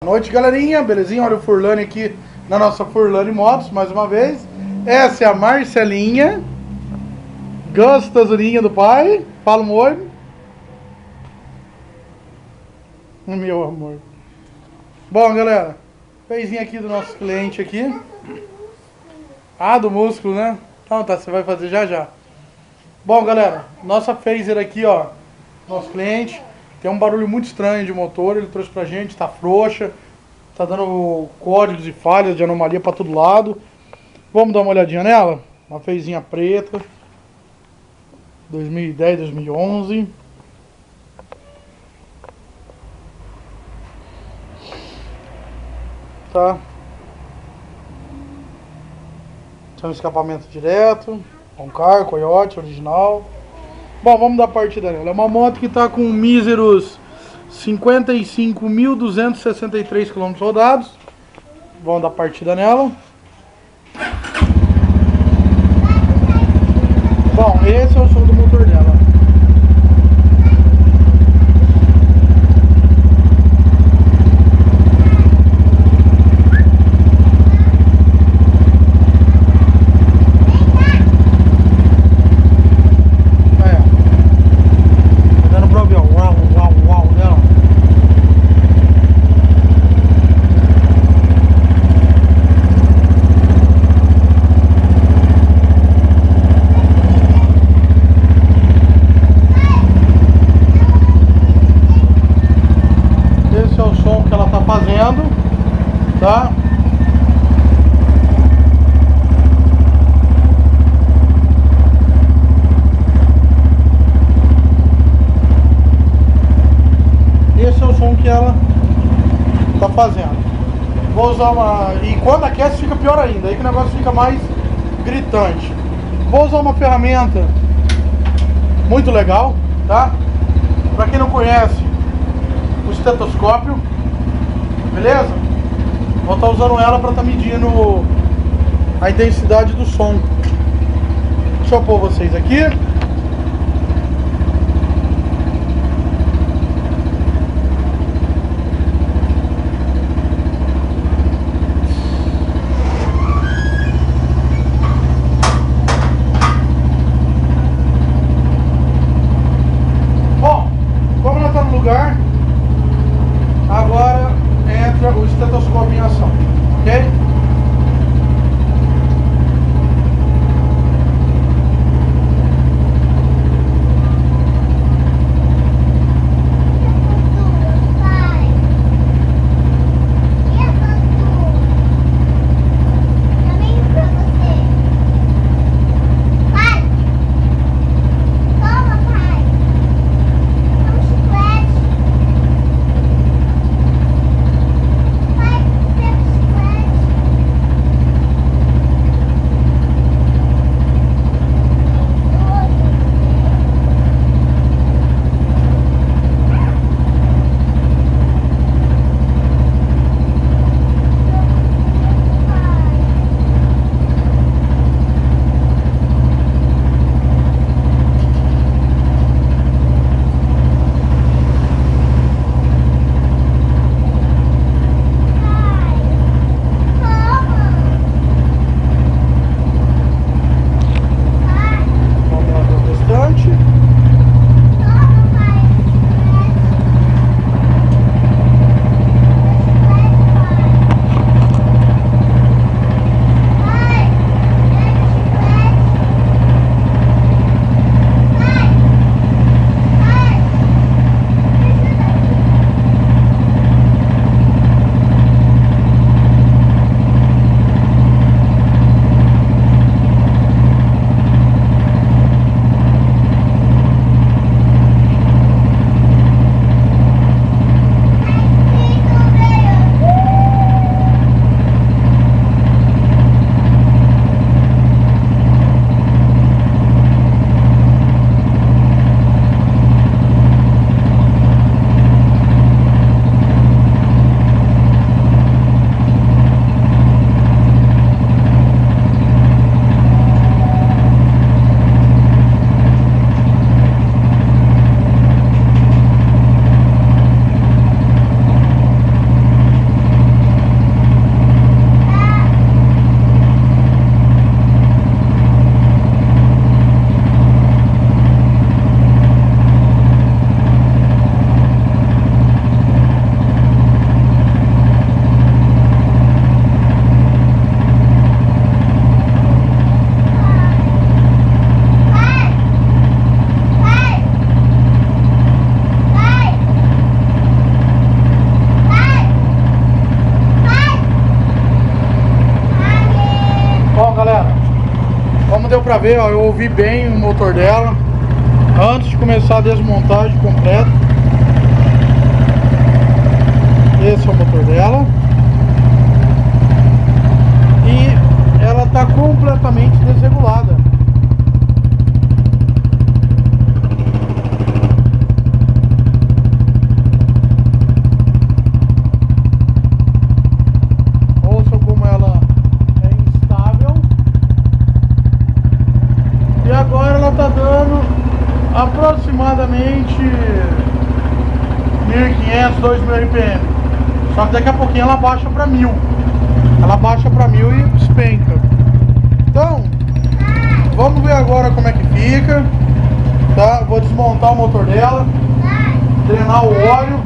Noite, galerinha, belezinha? Olha o Furlane aqui na nossa Furlane Motos, mais uma vez. Essa é a Marcelinha, gostosurinha do pai. Fala um oi. Meu amor. Bom, galera, pezinho aqui do nosso cliente aqui. Ah, do músculo, né? Então tá, você vai fazer já já. Bom, galera, nossa phaser aqui, ó, nosso cliente. Tem um barulho muito estranho de motor, ele trouxe pra gente, tá frouxa, tá dando códigos e falhas de anomalia pra todo lado. Vamos dar uma olhadinha nela? Uma phaserzinha preta, 2010, 2011. Tá? Tem um escapamento direto, com car, coiote, original. Bom, vamos dar partida nela. É uma moto que está com míseros 55.263 km rodados. Vamos dar partida nela. Bom, esse é o som do motor dela. Fazendo, tá? Esse é o som que ela tá fazendo. Vou usar uma... E quando aquece fica pior ainda, aí que o negócio fica mais gritante. Vou usar uma ferramenta muito legal, tá? Pra quem não conhece, o estetoscópio. Beleza? Vou estar usando ela para estar medindo a intensidade do som. Deixa eu pôr vocês aqui. Bom, como ela está no lugar, agora entra o estetoscópio em ação, ok? pra ver, ó, eu ouvi bem o motor dela antes de começar a desmontagem completa. Esse é o motor dela. E ela tá completamente desregulada. Ouçam como ela é instável. E agora ela tá dando aproximadamente 1.500, 2.000 RPM. Só que daqui a pouquinho ela baixa pra 1.000. Ela baixa pra 1.000 e despenca. Então, vamos ver agora como é que fica. Tá? Vou desmontar o motor dela, drenar o óleo,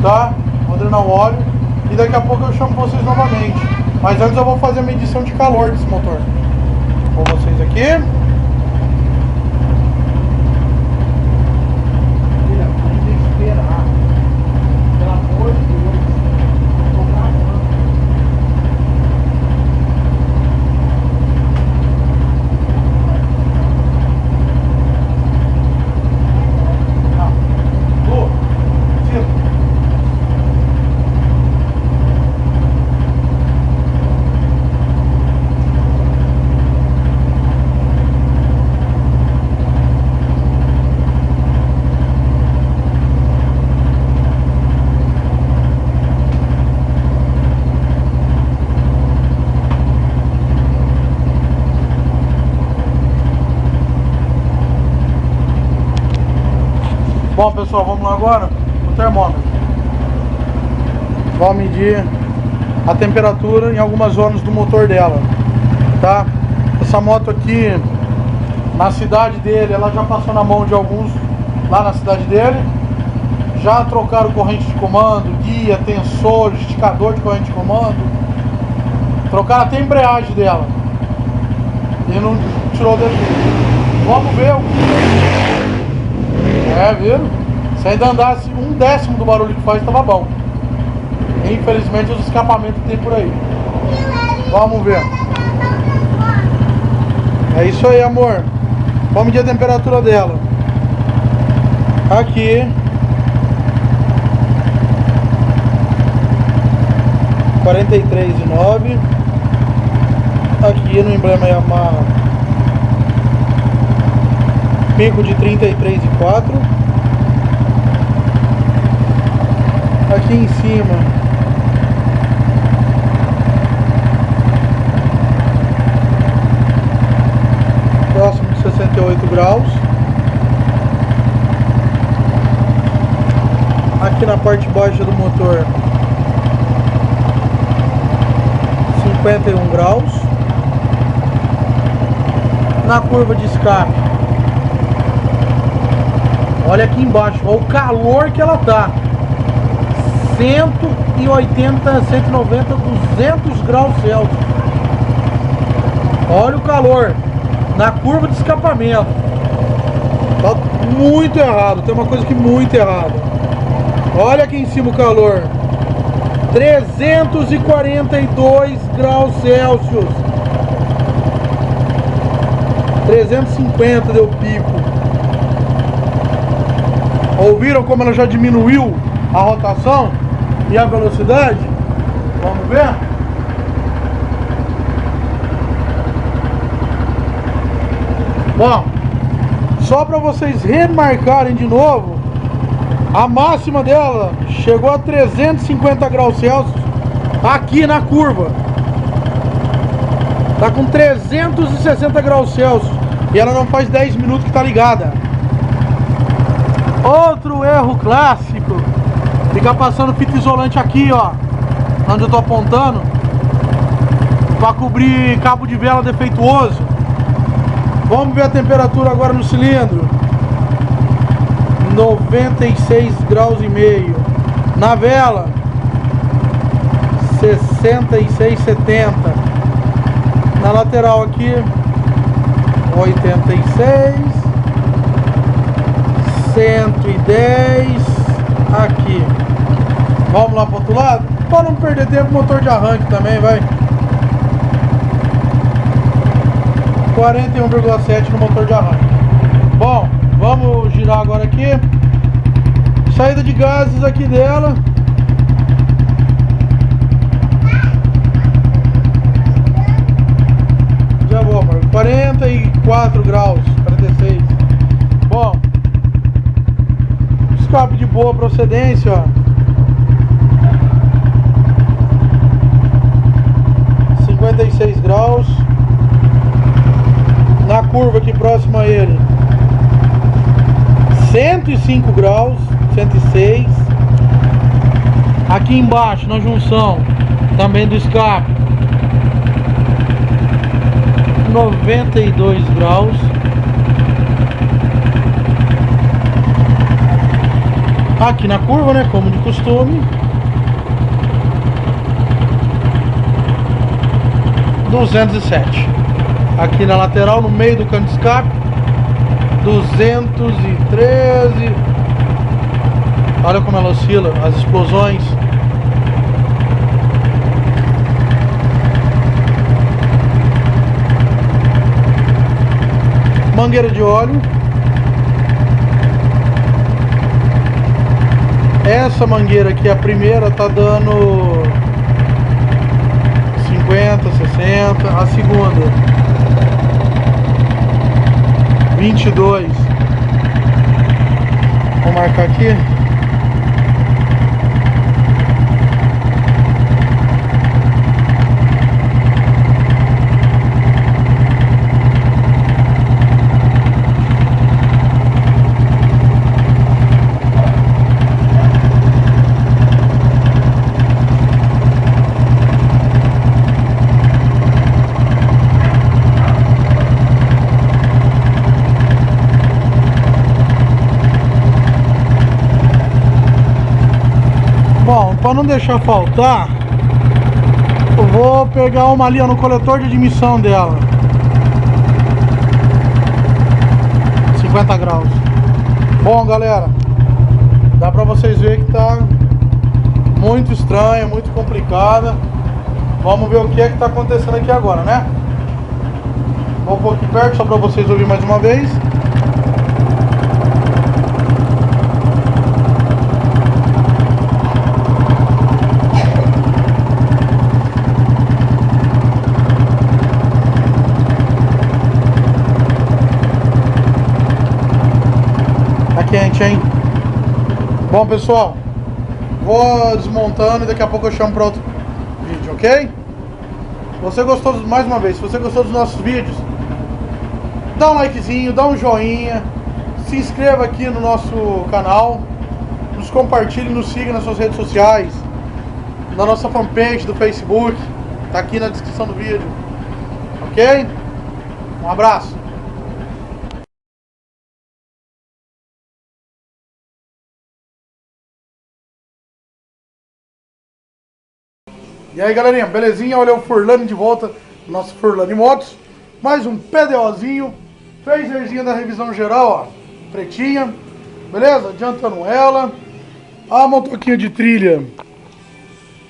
tá? Vou drenar o óleo e daqui a pouco eu chamo vocês novamente. Mas antes eu vou fazer a medição de calor desse motor com vocês aqui. Bom, pessoal, vamos lá agora o termômetro. Vamos medir a temperatura em algumas zonas do motor dela, tá? Essa moto aqui, na cidade dele, ela já passou na mão de alguns lá na cidade dele. Já trocaram corrente de comando, guia, tensor, esticador de corrente de comando. Trocaram até a embreagem dela. E não tirou dele. Vamos ver o que... viu? Se ainda andasse 1/10 do barulho que faz, tava bom. Infelizmente os escapamentos que tem por aí. Vamos ver. É isso aí, amor. Vamos medir a temperatura dela. Aqui 43,9. Aqui no emblema Yamaha, pico de 33,4. Aqui em cima 68 graus. Aqui na parte baixa do motor 51 graus. Na curva de escape, olha aqui embaixo, olha o calor que ela tá. 180, 190, 200 graus Celsius. Olha o calor na curva de escapamento. Tá muito errado, tem uma coisa aqui muito errada. Olha aqui em cima o calor. 342 graus Celsius. 350 deu pico. Ouviram como ela já diminuiu a rotação e a velocidade? Vamos ver? Bom, só para vocês remarcarem de novo, a máxima dela chegou a 350 graus Celsius aqui na curva. Tá com 360 graus Celsius e ela não faz 10 minutos que tá ligada. Outro erro clássico, ficar passando fita isolante aqui, ó, onde eu tô apontando, para cobrir cabo de vela defeituoso. Vamos ver a temperatura agora no cilindro. 96 graus e meio. Na vela 66,70. Na lateral aqui 86, 110 aqui. Vamos lá pro outro lado? Para não perder tempo, motor de arranque também, vai. 41,7 no motor de arranque. Bom, vamos girar agora aqui. Saída de gases aqui dela. Já vou, amor. 44 graus, 46. Bom, escape de boa procedência, ó. 56 graus. Na curva aqui próxima a ele, 105 graus, 106. Aqui embaixo na junção também do escape, 92 graus. Aqui na curva, né, como de costume, 207. Aqui na lateral, no meio do cano de escape, 213. Olha como ela oscila, as explosões. Mangueira de óleo. Essa mangueira aqui, a primeira, tá dando 50, 60. A segunda, 22. Vou marcar aqui. Bom, para não deixar faltar, eu vou pegar uma ali, ó, no coletor de admissão dela. 50 graus. Bom, galera, dá pra vocês verem que tá muito estranha, muito complicada. Vamos ver o que é que tá acontecendo aqui agora, né? Vou pôr aqui perto só pra vocês ouvirem mais uma vez. Quente, hein? Bom, pessoal, vou desmontando e daqui a pouco eu chamo para outro vídeo, ok? Se você gostou, mais uma vez, se você gostou dos nossos vídeos, dá um likezinho, dá um joinha, se inscreva aqui no nosso canal, nos compartilhe, nos siga nas suas redes sociais, na nossa fanpage do Facebook, tá aqui na descrição do vídeo, ok? Um abraço! E aí, galerinha, belezinha? Olha o Furlane de volta, nosso Furlane Motos. Mais um PDOzinho, phaserzinha da revisão geral, ó, pretinha, beleza? Adiantando ela. A motoquinha de trilha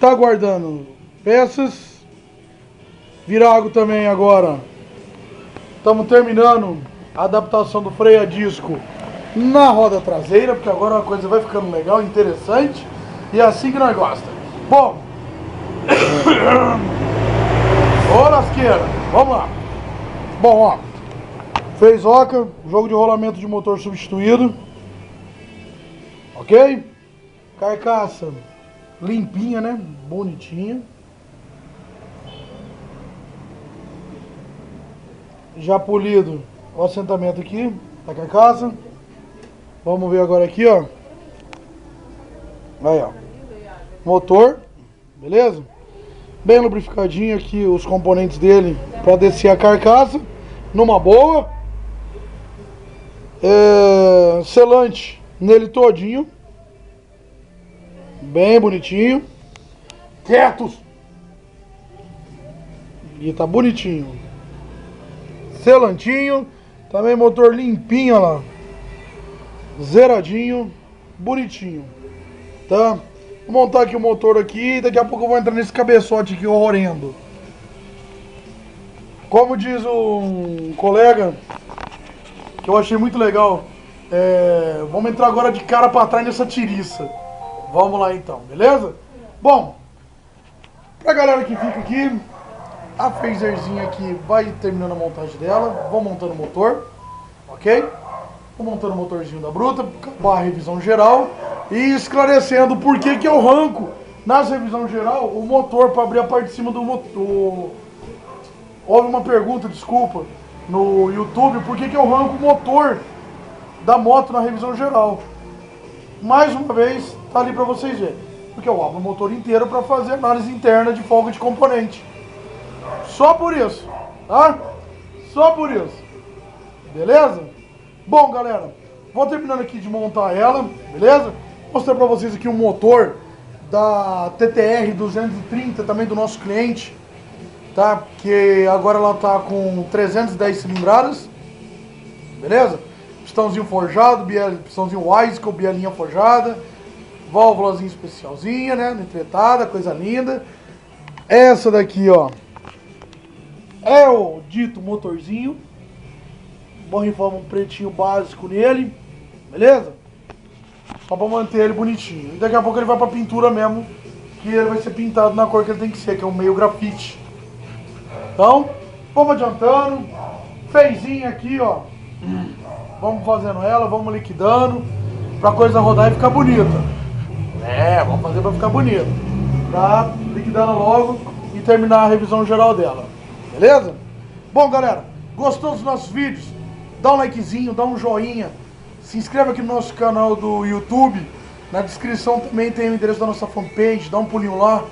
tá guardando peças. Virago também agora. Estamos terminando a adaptação do freio a disco na roda traseira, porque agora a coisa vai ficando legal, interessante. E é assim que nós gostamos. Bom, ô lasqueira, vamos lá. Bom, ó, fez oca, jogo de rolamento de motor substituído, ok? Carcaça limpinha, né? Bonitinha. Já polido o assentamento aqui da carcaça. Vamos ver agora aqui, ó. Aí, ó, motor, beleza? Bem lubrificadinho aqui os componentes dele para descer a carcaça numa boa. Selante nele todinho, bem bonitinho. Quietos! E tá bonitinho. Selantinho, também motor limpinho, ó lá, zeradinho, bonitinho, tá? Vou montar aqui o motor aqui e daqui a pouco eu vou entrar nesse cabeçote aqui horrendo. Como diz um colega, que eu achei muito legal, vamos entrar agora de cara pra trás nessa tiriça. Vamos lá então, beleza? Bom, pra galera que fica aqui, a phaserzinha aqui vai terminando a montagem dela, vou montando o motor, ok? Vou montando o motorzinho da Bruta, acabar a revisão geral e esclarecendo por que que eu arranco nas revisão geral o motor para abrir a parte de cima do motor. Houve uma pergunta, desculpa, no YouTube, por que que eu arranco o motor da moto na revisão geral. Mais uma vez, tá ali para vocês verem. Porque eu abro o motor inteiro para fazer análise interna de folga de componente. Só por isso, tá? Só por isso. Beleza? Bom, galera, vou terminando aqui de montar ela, beleza? Vou mostrar para vocês aqui um motor da TTR 230, também do nosso cliente, tá? Que agora ela tá com 310 cilindradas, beleza? Pistãozinho forjado, pistãozinho Wiseco, bielinha forjada, válvulazinha especialzinha, né? Nitretada, coisa linda. Essa daqui, ó, é o dito motorzinho. Borrifamos um pretinho básico nele, beleza? Só pra manter ele bonitinho. E daqui a pouco ele vai pra pintura mesmo, que ele vai ser pintado na cor que ele tem que ser, que é um meio grafite. Então, vamos adiantando. Fezinha aqui, ó. Vamos fazendo ela, vamos liquidando, pra coisa rodar e ficar bonita. Vamos fazer pra ficar bonita. Pra liquidar ela logo e terminar a revisão geral dela. Beleza? Bom, galera, gostou dos nossos vídeos? Dá um likezinho, dá um joinha. Se inscreva aqui no nosso canal do YouTube. Na descrição também tem o endereço da nossa fanpage. Dá um pulinho lá.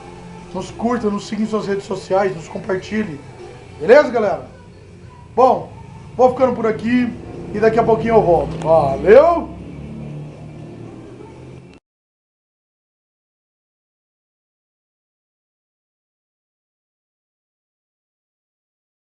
Nos curta, nos siga em suas redes sociais, nos compartilhe. Beleza, galera? Bom, vou ficando por aqui e daqui a pouquinho eu volto. Valeu!